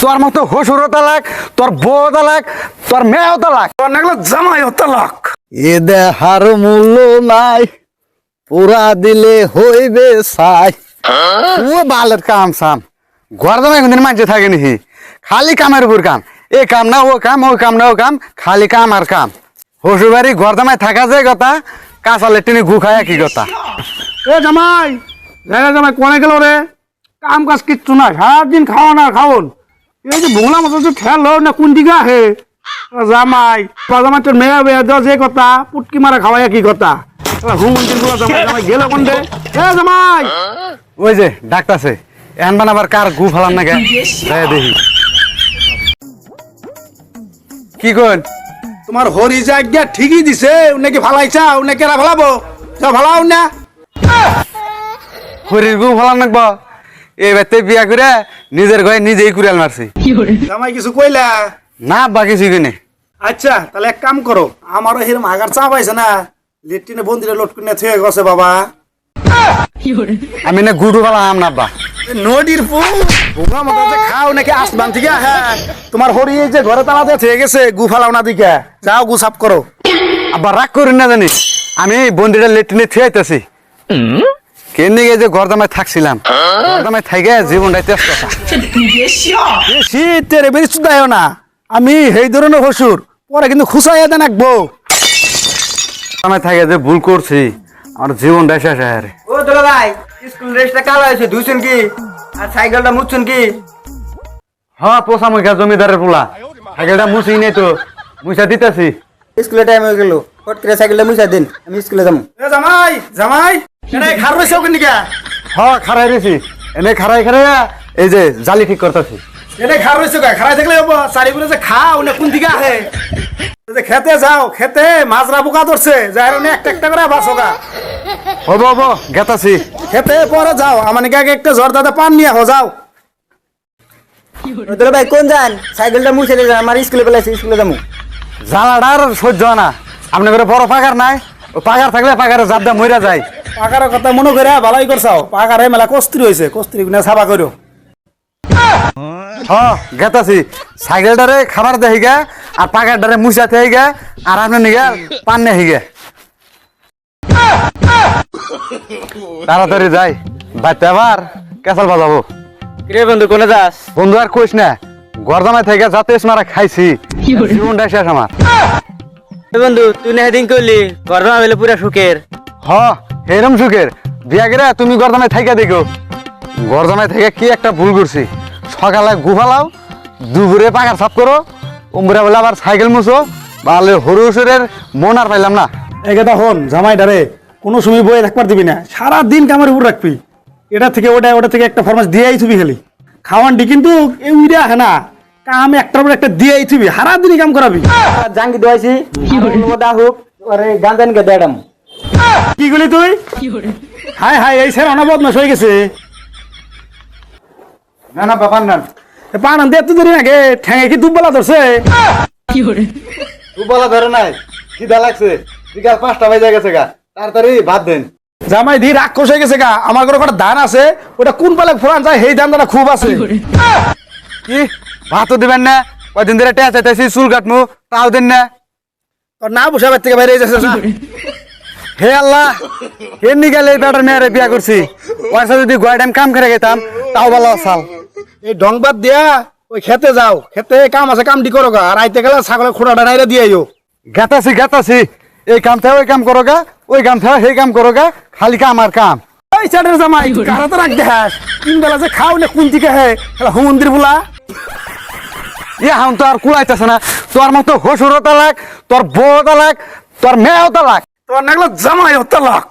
তোর মতো হসুরও তালাক, তোর বউ তালাক, তোর মেয়েও তালাক, তোর নাগলো জামাইও তালাক। এ দেহার মূল্য নাই, পুরা দিলে হইবে সাই। ও বালের কাম সাম, ঘর জামাই কোনদিন মাঝে থাকে নাকি? খালি কামের উপর কাম, এ কাম না ও কাম, ও কাম না ও কাম, খালি কাম আর কাম। হসুর বাড়ি ঘর জামাই থাকা যায় কথা, কাঁচা লেট্রিনে গু খায় কি কথা। এ জামাই, জায়গা জামাই কোনে গেল রে? কাম কাজ কিচ্ছু নাই, সারাদিন খাওয়ান আর খাওন। এই যে ভোলা মতো যে খেলো না কোন দিকে আহে জামাই, জামাই তোর মেয়া বেয়া দেওয়া যে কথা, পুটকি মারা খাওয়াই কি কথা। জামাই জামাই গেল কোন দে? এ জামাই, ওই যে ডাক্তারছে এন বানাবার কার গু ফালান না গে দেখি কি কইন। তোমার হরি জায়গা ঠিকই দিছে, উনাকে ফালাইছা, উনাকে রা ফালাবো, যা ফালাও না। হরির গু ফালান নাকব, এই বাড়িতে বিয়া করে নিজের ঘরে নিজেই কুড়াল মারছি। জামাই কিছু কইলা? না বাকি কিনে। আচ্ছা তাহলে এক কাম করো, আমারও হিরম হাগার চা পাইছে না, লেট্রিনে বন্দিরে লোট করে থুয়ে গেছে বাবা। আমি না গুডু ফালাম না আব্বা। নদীর ফুল ভোলা মতো যে খাও নাকি আসমান থেকে হ্যাঁ, তোমার হরি এই যে ঘরে তালাতে থেকে গেছে, গু ফালাও না দিকে, যাও গু সাফ করো। আব্বা রাগ করি না জানিস, আমি বন্দিটা লেট্রিনে থুয়াইতেছি। কেন যে ঘর জামাই থাকছিলাম, ঘর জামাই থাইগে জীবনটাই তেজ কথা। শীতের বেশি চুদাইও না, আমি সেই ধরনের হসুর পরে কিন্তু খুশাইয়া দেন আঁকবো। জামাই থাকে যে ভুল করছি, আমার জীবনটাই শেষ হয়। ও দুলা ভাই, স্কুল ড্রেসটা কালো হয়েছে, ধুইছেন কি? আর সাইকেলটা মুছছেন কি? হ্যাঁ পোষা মুখা জমিদারের পোলা, সাইকেলটা মুছি নেই তো, মুছা দিতেছি। স্কুলে টাইম হয়ে গেল, ফট করে সাইকেলটা মুছা দিন, আমি স্কুলে যাবো। এ জামাই জামাই, এটা খার রয়েছে ওখানে নিকা? হ্যাঁ খারাই রয়েছি, এনে খারাই খারাই এই যে জালি ঠিক করতেছি। এটা খার রয়েছে কা? খারাই থাকলে হবো, চারিগুলো যে খাও না কোন দিকে আহে? খেতে যাও, খেতে মাজরা পোকা ধরছে, যাই একটা একটা করে বাঁচো গা। হবো হবো গেতাছি। খেতে পরে যাও, আমার নিকে আগে একটা জর্দাতে পান নিয়ে হো যাও। ও দুলা ভাই কোন যান? সাইকেলটা মুছে দিয়ে যান, আমার স্কুলে পেলাইছে, স্কুলে যাবো। জ্বালাটার সহ্য হয় না, আপনার ঘরে বড় পাকার নাই, ও পাকার থাকলে পাকারে জাপ দা মইরা যায়। পাকার কথা মনে করে ভালোই করছাও, পাকারে মেলা কস্ত্রি হয়েছে, কস্ত্রি গুনা সাবা করো। হ্যাঁ গেতাছি, সাইকেলটারে খাবার দেই গে, আর পাকারটারে মুছা থেকে গে, আর আপনার নিগে পান নেই গে। তাড়াতাড়ি যাই, বাইতে আবার কেসাল বাজাবো। কিরে বন্ধু কোনে যাস? বন্ধু আর কইস না, গরদামায় থেকে যাতে মারা খাইছি, জীবনটা শেষ আমার। বন্ধু তুই না হেদিন করলি গরমা বেলে পুরা সুখের। হ হেরম সুখের বিয়া গেলে তুমি গরদামায় থাইকা দেখো। গরদামায় থেকে কি একটা ভুল করছি, সকালে গুফালাও, দুপুরে পাকার সাফ করো, উমরা বলে আবার সাইকেল মুছো, বালে হরু হসুরের মন আর পাইলাম না। এই কথা হন জামাই ডারে, কোনো সময় বয়ে থাকবার দিবি না, সারাদিন কামের উপর রাখবি। এটা থেকে ওটা, ওটা থেকে একটা ফরমাস দিয়েই থুবি খালি খাওয়ানটি, কিন্তু এই উইরা হ্যাঁ না, কাম একটার পর একটা দিয়েই থুবি, সারাদিনই কাম করাবি। জাঙ্গি দোয়াইছি ডাহুক, আরে গাঞ্জানকে দেড়াম। কি করলি তুই? হাই হাই, এই স্যার অনবদমাস হয়ে গেছে। না না বাবার না, পান আনতে এত দেরি আগে ঠ্যাঙে কি দুবলা ধরছে? তুই বলা ধরে নাই, খিদা লাগছে, বিকাল 5টা বাজে গেছে গা, তাড়াতাড়ি ভাত দেন। জামাই ধীর রাক্ষস হয়ে গেছে গা, আমার ঘরে একটা ধান আছে, ওটা কোন পালে ফোরান যায়, সেই ধানটা খুব আছে। কি ভাতও দিবেন না? কয়দিন ধরে টেয়া চাইতেছি চুল কাটমু, তাও দেন না। তোর না বসে বাড়ি থেকে বাইরে যাচ্ছে না। হে আল্লাহ, এমনি গেলে এই বেটার মেয়েরে বিয়া করছি, পয়সা যদি গয় টাইম কাম করে গেতাম তাও ভালো আসাল। এই ডংবাদ দিয়া ওই খেতে যাও, খেতে কাম আছে, কামটি করো গা, আর আইতে গেলে ছাগলের খোঁড়াটা নাইরা দিয়ে আইও। গাতাছি গাতাছি, এই কাম থেকে ওই কাম করো গা, ওই কাম থেকে সেই কাম করো গা, খালি কাম আর কাম। ওই চ্যাটের জামাই কারা তো রাখ দেখাস, তিন বেলা যে খাও না কোন দিকে হে হুমন্দির বলা। এখন তো আর কুলাইতেছে না, তোর মতো হসুরও তালাক, তোর বউ তালাক, তোর মেয়েও তালাক, তোর নাগলো জামাই হত্যা লাখ।